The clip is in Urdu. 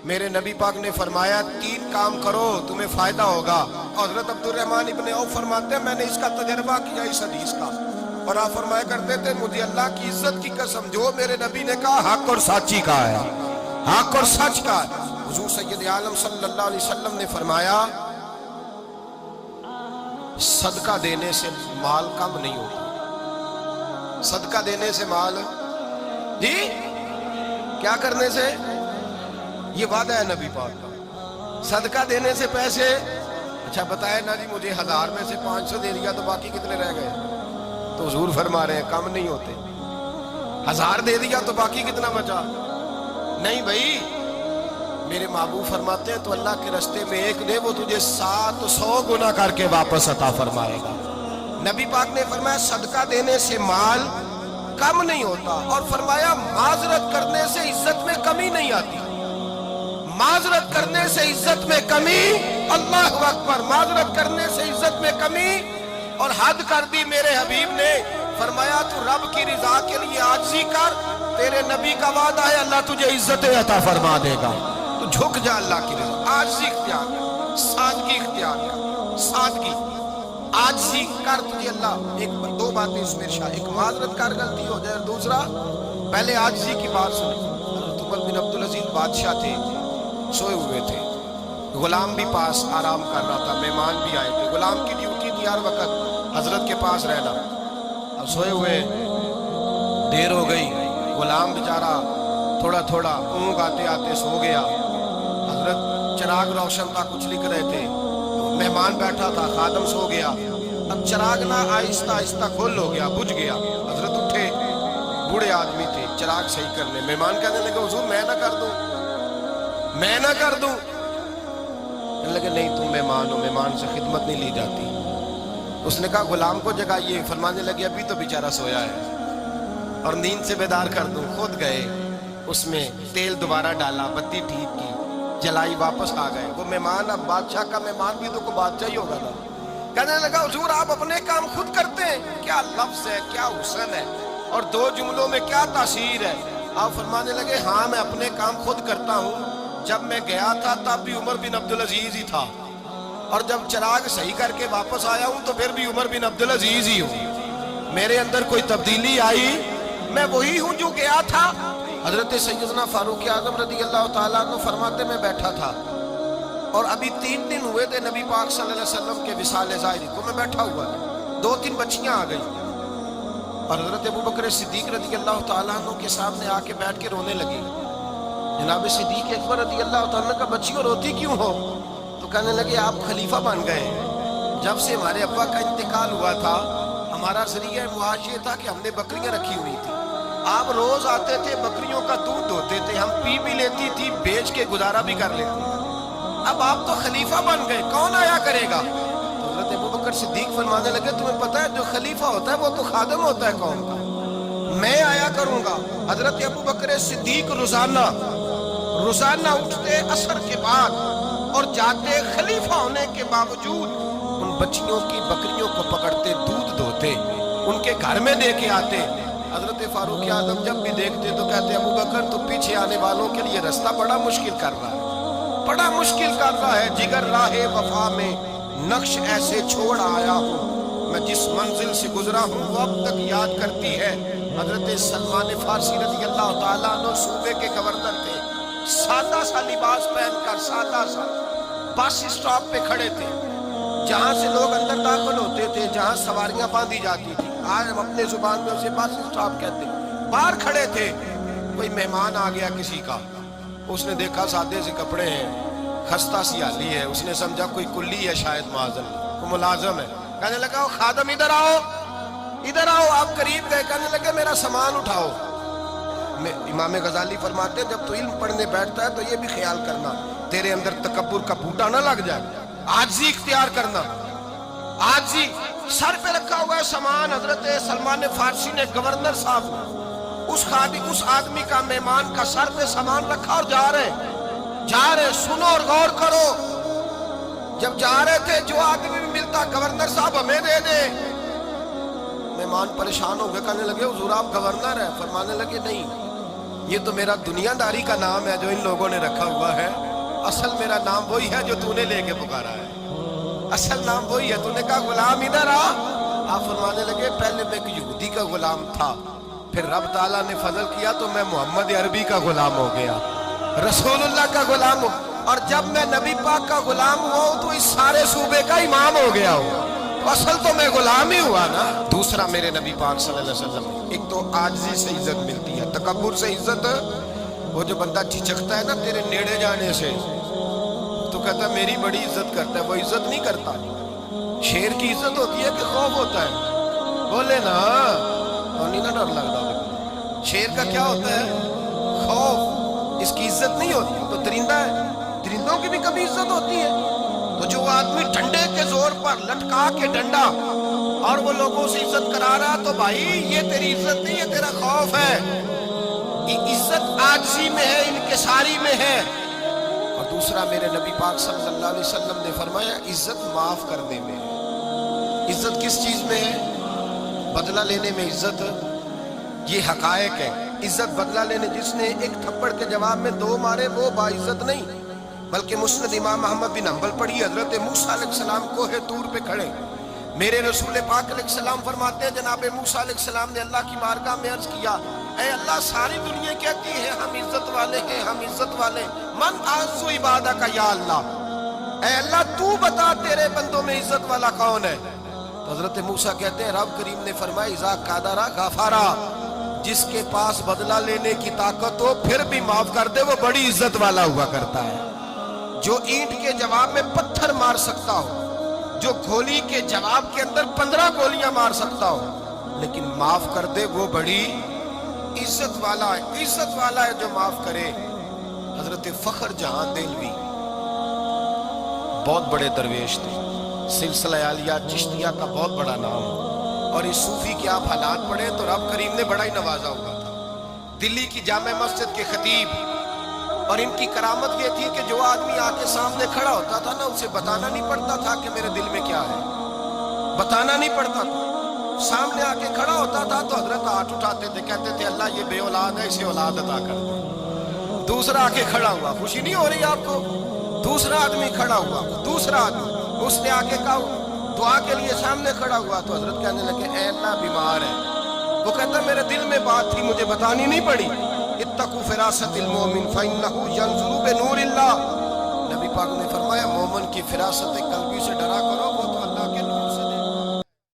میرے نبی پاک نے فرمایا 3 کام کرو تمہیں فائدہ ہوگا. حضرت عبدالرحمن ابن عوف فرماتے ہیں میں نے اس کا تجربہ کیا اس حدیث کا, اور آپ فرمایا کرتے تھے مجھے اللہ کی عزت کی قسم جو میرے نبی نے کہا حق اور سچی کہا ہے, حق اور سچ کہا ہے. حضور سید عالم صلی اللہ علیہ وسلم نے فرمایا صدقہ دینے سے مال کم نہیں ہوتا. صدقہ دینے سے مال جی کیا کرنے سے, یہ وعدہ ہے نبی پاک کا. صدقہ دینے سے پیسے, اچھا بتائے نا جی مجھے 1000 میں سے 500 دے دیا تو باقی کتنے رہ گئے؟ تو حضور فرما رہے ہیں کم نہیں ہوتے. 1000 دے دیا تو باقی کتنا بچا؟ نہیں بھائی, میرے محبوب فرماتے ہیں تو اللہ کے رستے میں ایک دے وہ تجھے 700 گنا کر کے واپس عطا فرمائے گا. نبی پاک نے فرمایا صدقہ دینے سے مال کم نہیں ہوتا, اور فرمایا معذرت کرنے سے عزت میں کمی نہیں آتی. معذرت کرنے سے عزت میں کمی, اللہ اکبر, معذرت کرنے سے عزت میں کمی. اور حد کر دی میرے حبیب نے, فرمایا تو رب کی رضا کے لیے عاجزی کر, تیرے نبی کا وعدہ ہے اللہ تجھے عزت عطا فرما دے گا. تو جھک جا اللہ کی رضا, عاجزی اختیار کر, سادگی اختیار کر, سادگی عاجزی کر, تجھے اللہ ایک 2 باتیں اس میں ارشاد, ایک معذرت کر غلطی ہو جائے, اور دوسرا پہلے عاجزی کی بات سنیں. حضرت عمر بن عبدالعزیز بادشاہ تھے, سوئے ہوئے تھے, غلام بھی پاس آرام کر رہا تھا, مہمان بھی آئے تھے. غلام کی ڈیوٹی تھی ہر وقت حضرت کے پاس رہنا. اب سوئے ہوئے دیر ہو گئی, غلام بیچارہ تھوڑا تھوڑا اونگ آتے آتے سو گیا. حضرت چراغ روشن تھا, کچھ لکھ رہے تھے, مہمان بیٹھا تھا, خادم سو گیا. اب چراغ نہ آہستہ آہستہ کھل ہو گیا, بجھ گیا. حضرت اٹھے, بوڑھے آدمی تھے, چراغ صحیح کرنے. مہمان کہنے لگے حضور میں نہ کر دوں, میں نہ کر دوں. کہنے لگے نہیں تم مہمان ہو, مہمان سے خدمت نہیں لی جاتی. اس نے کہا غلام کو جگائیے. فرمانے لگے ابھی تو بیچارہ سویا ہے اور نیند سے بیدار کر دوں. خود گئے, اس میں تیل دوبارہ ڈالا, بتی ٹھیک کی, جلائی, واپس آ گئے. وہ مہمان اب بادشاہ کا مہمان بھی تو کوئی بادشاہ ہی ہوگا نا. کہنے لگا حضور آپ اپنے کام خود کرتے ہیں, کیا لفظ ہے, کیا حسن ہے, اور 2 جملوں میں کیا تاثیر ہے. آپ فرمانے لگے ہاں میں اپنے کام خود کرتا ہوں. جب میں گیا تھا تب بھی عمر بن عبدالعزیز ہی تھا, اور جب چراغ صحیح کر کے واپس آیا ہوں تو پھر بھی عمر بن عبدالعزیز ہی ہوں. میرے اندر کوئی تبدیلی آئی, میں وہی ہوں جو گیا تھا. حضرت سیدنا فاروق اعظم رضی اللہ تعالیٰ عنہ فرماتے میں بیٹھا تھا, اور ابھی 3 دن ہوئے تھے نبی پاک صلی اللہ علیہ وسلم کے وصال ظاہری کو. میں بیٹھا ہوا تھا, 2-3 بچیاں آ گئی, اور حضرت ابوبکر صدیق رضی اللہ تعالیٰ عنہ کے سامنے آ کے بیٹھ کے رونے لگی. جناب صدیق اکبر رضی اللہ تعالیٰ کا بچیوں روتی کیوں ہو؟ تو کہنے لگے آپ خلیفہ بن گئے. جب سے ہمارے ابا کا انتقال ہوا تھا ہمارا ذریعہ معاش یہ تھا کہ ہم نے بکریاں رکھی ہوئی تھی. آپ روز آتے تھے, بکریوں کا دودھ دھوتے تھے, ہم پی بھی لیتی تھی, بیچ کے گزارا بھی کر لیتے. اب آپ تو خلیفہ بن گئے, کون آیا کرے گا؟ تو حضرت ابوبکر صدیق فرمانے لگے تمہیں پتہ ہے جو خلیفہ ہوتا ہے وہ تو خادم ہوتا ہے قوم کا, میں آیا کروں گا. حضرت ابوبکر صدیق روزانہ اٹھتے عصر کے بعد اور جاتے, خلیفہ ہونے کے باوجود ان بچیوں کی بکریوں کو پکڑتے, دودھ دھوتے, ان کے گھر میں دے کے آتے. حضرت فاروق اعظم جب بھی دیکھتے تو کہتے ابوبکر تو پیچھے آنے والوں کے لیے رستہ بڑا مشکل کر رہا ہے, بڑا مشکل کر رہا ہے. جگر راہ وفا میں نقش ایسے چھوڑ آیا ہوں, میں جس منزل سے گزرا ہوں وہ اب تک یاد کرتی ہے. حضرت سلمان فارسی رضی اللہ تعالیٰ عنہ صوبے کے گورنر تھے, سادہ سا لباس پہن کر سادہ سا بس اسٹاپ پہ کھڑے تھے, جہاں سے لوگ اندر داخل ہوتے تھے, جہاں سواریاں باندھی جاتی تھی, آج ہم اپنے زبان میں اسے بس اسٹاپ کہتے ہیں. باہر کھڑے تھے, کوئی مہمان آ گیا کسی کا, اس نے دیکھا سادے سے کپڑے ہیں, خستہ سی حالی ہے, اس نے سمجھا کوئی کلی ہے شاید, معاذ کوئی ملازم ہے. کہنے لگا خادم ادھر آؤ, ادھر آؤ. آپ قریب گئے, کہنے لگے میرا سامان اٹھاؤ. امام غزالی فرماتے ہیں جب تو علم پڑھنے بیٹھتا ہے تو یہ بھی خیال کرنا تیرے اندر تکبر کا بوٹا نہ لگ جائے, عاجزی اختیار کرنا. عاجزی, سر پہ رکھا ہوا ہے سامان. حضرت سلمان فارسی نے گورنر صاحب اس آدمی کا, مہمان کا سر پہ سامان رکھا اور جا رہے. سنو اور غور کرو, جب جا رہے تھے جو آدمی بھی ملتا گورنر صاحب ہمیں دے دے. مہمان پریشان ہو گئے, کہنے لگے حضور آپ گورنر ہیں؟ فرمانے لگے نہیں, یہ تو میرا دنیا داری کا نام ہے جو ان لوگوں نے رکھا ہوا ہے، اصل میرا نام وہی ہے جو تو نے لے کے پکارا ہے، اصل نام وہی ہے۔ تو نے کہا غلام ادھر آ۔ آپ فرمانے لگے پہلے میں ایک یہودی کا غلام تھا، پھر رب تعالیٰ نے فضل کیا تو میں محمد عربی کا غلام ہو گیا، رسول اللہ کا غلام ہوں، اور جب میں نبی پاک کا غلام ہوا ہوں تو اس سارے صوبے کا امام ہو گیا ہوں، اصل تو میں غلام ہی ہوا نا۔ دوسرا میرے نبی پاک صلی اللہ علیہ وسلم، ایک تو عاجزی سے عزت ملتی ہے، تکبر سے عزت، وہ جو بندہ جھجکتا ہے نا تیرے نیڑے جانے سے تو کہتا ہے میری بڑی عزت کرتا ہے، وہ عزت نہیں کرتا۔ شیر کی عزت ہوتی ہے کہ خوف ہوتا ہے؟ بولے نا، اور نہیں نا ڈر لگتا دیکھو۔ شیر کا کیا ہوتا ہے؟ خوف، اس کی عزت نہیں ہوتی۔ تو درندہ ہے، درندوں کی بھی کبھی عزت ہوتی ہے؟ تو جو آدمی ڈنڈے کے زور پر لٹکا کے ڈنڈا اور وہ لوگوں سے عزت کرا رہا، تو بھائی یہ تیری عزت نہیں ہے، تیرا خوف ہے۔ عزت عاجزی میں ہے، انکساری میں ہے۔ اور دوسرا میرے نبی پاک صلی اللہ علیہ وسلم نے فرمایا عزت معاف کرنے میں ہے۔ عزت کس چیز میں ہے؟ بدلہ لینے میں عزت، یہ حقائق ہے۔ عزت بدلہ لینے، جس نے ایک تھپڑ کے جواب میں 2 مارے وہ باعزت نہیں، بلکہ مسند امام احمد بن حنبل پڑھی، حضرت موسیٰ علیہ السلام کوہ طور پہ کھڑے، میرے رسول پاک علیہ السلام فرماتے ہیں جناب موسیٰ علیہ السلام نے اللہ کی بارگاہ میں عرض کیا، اے اللہ ساری دنیا کہتی ہے ہم عزت والے ہیں، ہم عزت والے، من اعز عبادک یا اللہ، اے اللہ تو بتا تیرے بندوں میں عزت والا کون ہے؟ تو حضرت موسیٰ کہتے ہیں رب کریم نے فرمایا اذا قادرا غفارا، جس کے پاس بدلہ لینے کی طاقت ہو پھر بھی معاف کر دے وہ بڑی عزت والا ہوا کرتا ہے۔ جو اینٹ کے جواب میں پتھر مار سکتا ہو، جو گولی کے جواب کے اندر 15 گولیاں مار سکتا ہو، لیکن معاف کر دے وہ بڑی عزت والا ہے۔ عزت والا ہے جو معاف کرے۔ حضرت فخر جہاں دہلوی بہت بڑے درویش تھے، سلسلہ عالیہ چشتیہ کا بہت بڑا نام، اور اس صوفی کے آپ حالات پڑھیں تو رب کریم نے بڑا ہی نوازا ہوا تھا۔ دلی کی جامع مسجد کے خطیب، اور ان کی کرامت یہ تھی کہ جو آدمی آ کے سامنے کھڑا ہوتا تھا نا اسے بتانا نہیں پڑتا تھا کہ میرے دل میں کیا ہے، بتانا نہیں پڑتا تھا۔ سامنے آ کے کھڑا ہوتا تھا تو حضرت ہاتھ اٹھاتے تھے، کہتے تھے اللہ یہ بے اولاد ہے اسے اولاد عطا کر دے۔ دوسرا آ کے کھڑا ہوا، خوشی نہیں ہو رہی آپ کو؟ دوسرا آدمی کھڑا ہوا، دوسرا آدمی، اس نے آ کے کہا دعا کے لیے سامنے کھڑا ہوا تو حضرت کہنے لگے اے اللہ بیمار ہے، وہ کہتا میرے دل میں بات تھی مجھے بتانی نہیں پڑی، اتقوا فراست المومن فإنه ينظر بنور اللہ، نبی پاک نے فرمایا مومن کی فراست قلبی سے ڈرا کرو،